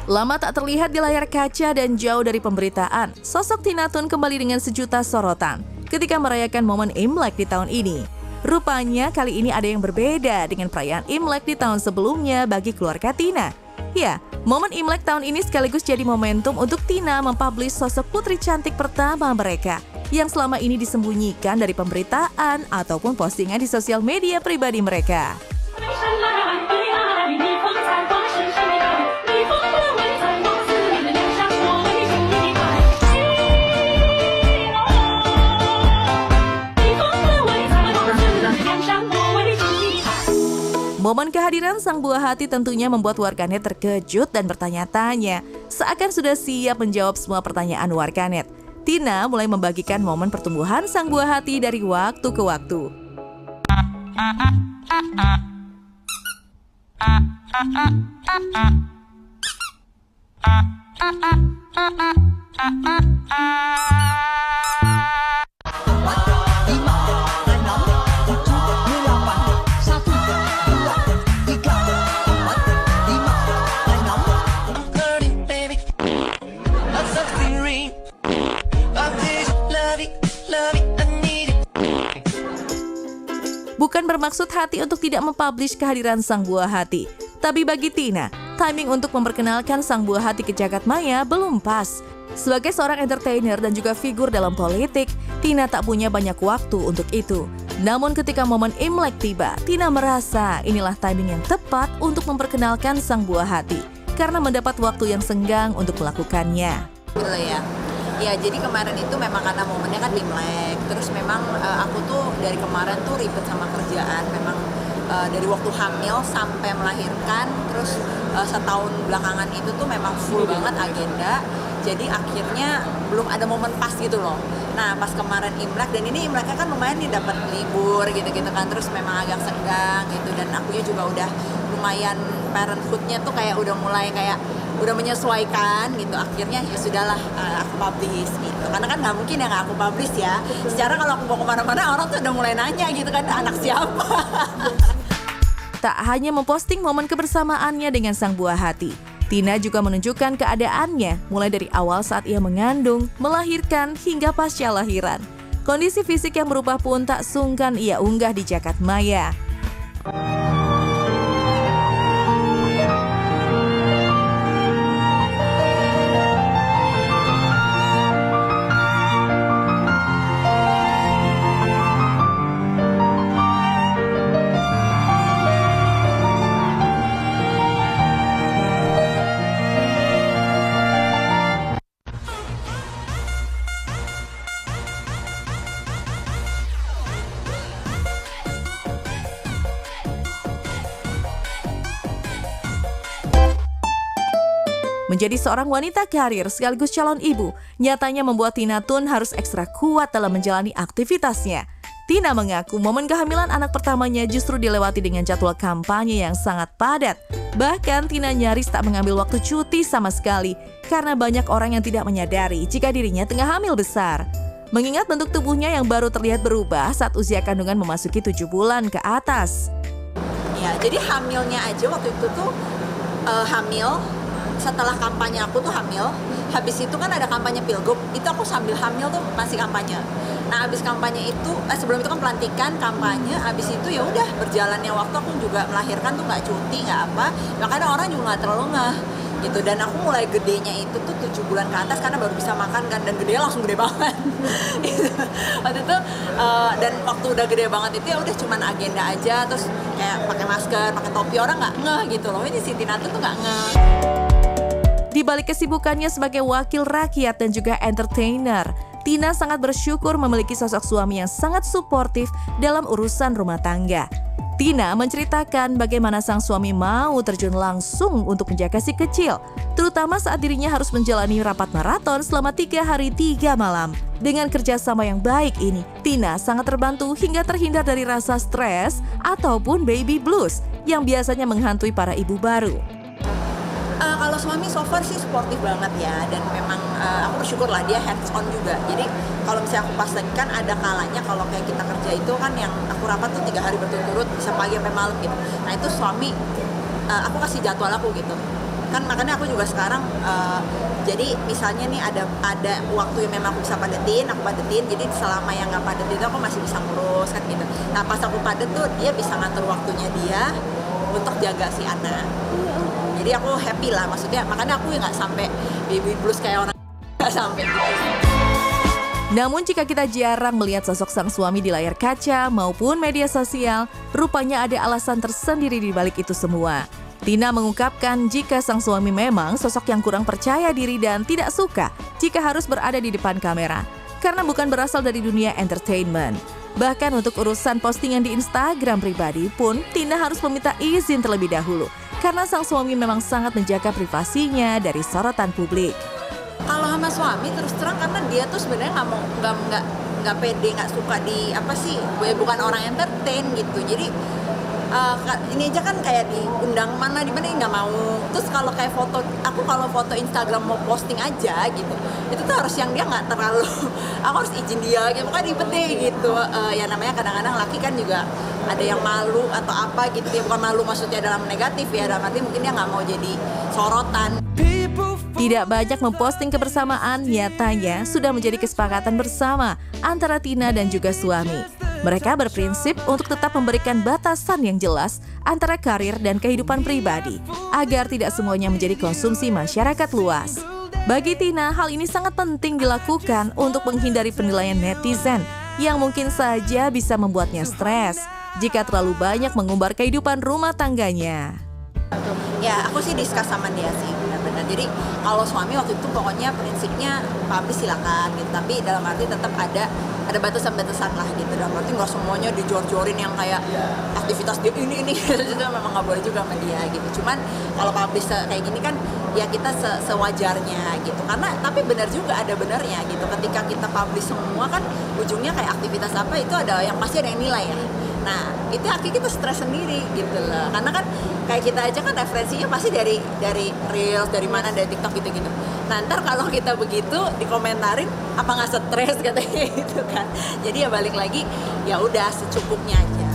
Lama tak terlihat di layar kaca dan jauh dari pemberitaan, sosok Tina Toon kembali dengan sejuta sorotan ketika merayakan momen Imlek di tahun ini. Rupanya kali ini ada yang berbeda dengan perayaan Imlek di tahun sebelumnya bagi keluarga Tina. Ya, momen Imlek tahun ini sekaligus jadi momentum untuk Tina mempublish sosok putri cantik pertama mereka yang selama ini disembunyikan dari pemberitaan ataupun postingan di sosial media pribadi mereka. Momen kehadiran sang buah hati tentunya membuat warganet terkejut dan bertanya-tanya, seakan sudah siap menjawab semua pertanyaan warganet. Tina mulai membagikan momen pertumbuhan sang buah hati dari waktu ke waktu. Bukan bermaksud hati untuk tidak mempublish kehadiran sang buah hati. Tapi bagi Tina, timing untuk memperkenalkan sang buah hati ke jagat maya belum pas. Sebagai seorang entertainer dan juga figur dalam politik, Tina tak punya banyak waktu untuk itu. Namun ketika momen Imlek tiba, Tina merasa inilah timing yang tepat untuk memperkenalkan sang buah hati. Karena mendapat waktu yang senggang untuk melakukannya. Gitu ya. Ya, jadi kemarin itu memang karena momennya kan Imlek. Terus memang aku tuh dari kemarin tuh ribet sama kerjaan. Memang dari waktu hamil sampai melahirkan. Terus setahun belakangan itu tuh memang full banget agenda. Jadi akhirnya belum ada momen pas gitu loh. Nah, pas kemarin Imlek, dan ini Imleknya kan lumayan nih dapat libur gitu-gitu kan. Terus memang agak senggang gitu. Dan akunya juga udah lumayan parenthood-nya tuh kayak udah mulai kayak udah menyesuaikan gitu. Akhirnya ya sudahlah aku publish gitu. Karena kan nggak mungkin ya nggak aku publish ya. Secara kalau aku mau kemana-mana orang tuh udah mulai nanya gitu kan, anak siapa. Tak hanya memposting momen kebersamaannya dengan sang buah hati, Tina juga menunjukkan keadaannya mulai dari awal saat ia mengandung, melahirkan hingga pasca lahiran. Kondisi fisik yang berubah pun tak sungkan ia unggah di jagat maya. Menjadi seorang wanita karir sekaligus calon ibu, nyatanya membuat Tina Toon harus ekstra kuat dalam menjalani aktivitasnya. Tina mengaku momen kehamilan anak pertamanya justru dilewati dengan jadwal kampanye yang sangat padat. Bahkan Tina nyaris tak mengambil waktu cuti sama sekali karena banyak orang yang tidak menyadari jika dirinya tengah hamil besar. Mengingat bentuk tubuhnya yang baru terlihat berubah saat usia kandungan memasuki 7 bulan ke atas. Ya, jadi hamilnya aja waktu itu tuh hamil. Setelah kampanye aku tuh hamil, habis itu kan ada kampanye pilgub, itu aku sambil hamil tuh masih kampanye. Nah, habis kampanye itu, sebelum itu kan pelantikan, kampanye, habis itu ya udah berjalannya waktu aku juga melahirkan tuh nggak cuti, nggak apa, makanya orang juga nggak terlalu ngeh gitu. Dan aku mulai gedenya itu tuh 7 bulan ke atas karena baru bisa makan kan, dan gede langsung gede banget. Waktu itu dan waktu udah gede banget itu ya udah cuman agenda aja, terus kayak pakai masker, pakai topi, orang nggak ngeh gitu loh. Ini si Tina Toon tuh nggak ngeh. Di balik kesibukannya sebagai wakil rakyat dan juga entertainer, Tina sangat bersyukur memiliki sosok suami yang sangat suportif dalam urusan rumah tangga. Tina menceritakan bagaimana sang suami mau terjun langsung untuk menjaga si kecil, terutama saat dirinya harus menjalani rapat maraton selama 3 hari 3 malam. Dengan kerjasama yang baik ini, Tina sangat terbantu hingga terhindar dari rasa stres ataupun baby blues yang biasanya menghantui para ibu baru. Kalau suami so far sih sportif banget ya, dan memang aku bersyukur lah dia hands on juga. Jadi kalau misalnya aku pas lagi kan ada kalanya kalau kayak kita kerja itu kan yang aku rapat tuh 3 hari berturut-turut bisa pagi sampai malam gitu. Nah itu suami aku kasih jadwal aku gitu. kan makanya aku juga sekarang jadi misalnya nih ada waktu yang memang aku bisa padetin, aku padetin. Jadi selama yang nggak padet itu aku masih bisa ngurus kan gitu. Nah pas aku padet tuh dia bisa ngatur waktunya dia untuk jaga si anak. Jadi aku happy lah, maksudnya makanya aku nggak sampai baby blues kayak orang nggak sampai gitu. Namun jika kita jarang melihat sosok sang suami di layar kaca maupun media sosial, rupanya ada alasan tersendiri di balik itu semua. Tina mengungkapkan jika sang suami memang sosok yang kurang percaya diri dan tidak suka jika harus berada di depan kamera, karena bukan berasal dari dunia entertainment. Bahkan untuk urusan postingan di Instagram pribadi pun, Tina harus meminta izin terlebih dahulu, karena sang suami memang sangat menjaga privasinya dari sorotan publik. Kalau sama suami terus terang karena dia tuh sebenarnya nggak pede, nggak suka di apa sih, bukan orang entertain gitu. Jadi ini aja kan kayak diundang mana di mana nggak mau. Terus kalau kayak foto, aku kalau foto Instagram mau posting aja gitu, itu tuh harus yang dia nggak terlalu, aku harus izin dia gitu, kan ribet deh gitu. Ya namanya kadang-kadang laki kan juga ada yang malu atau apa gitu ya, bukan malu maksudnya dalam negatif ya, dalam arti mungkin dia nggak mau jadi sorotan. Tidak banyak memposting kebersamaan, nyatanya sudah menjadi kesepakatan bersama antara Tina dan juga suami. Mereka berprinsip untuk tetap memberikan batasan yang jelas antara karir dan kehidupan pribadi, agar tidak semuanya menjadi konsumsi masyarakat luas. Bagi Tina, hal ini sangat penting dilakukan untuk menghindari penilaian netizen yang mungkin saja bisa membuatnya stres jika terlalu banyak mengumbar kehidupan rumah tangganya. Ya, aku sih discuss sama dia sih, benar-benar. Jadi kalau suami waktu itu pokoknya prinsipnya publish silakan gitu, tapi dalam arti tetap ada batasan-batasan lah gitu. Dalam arti nggak semuanya dijor-jorin yang kayak aktivitas dia ini itu memang nggak boleh juga sama dia gitu. Cuman kalau publish kayak gini kan ya kita sewajarnya gitu. Karena tapi benar juga ada benernya gitu. Ketika kita publish semua kan ujungnya kayak aktivitas apa itu ada yang pasti ada yang nilai ya. Nah, itu akhirnya kita stres sendiri gitu loh. Karena kan kayak kita aja kan referensinya pasti dari Reels, dari mana, dari TikTok gitu-gitu. Nah, ntar kalau kita begitu dikomentarin, apa nggak stres katanya gitu kan. Jadi ya balik lagi, ya udah secukupnya aja.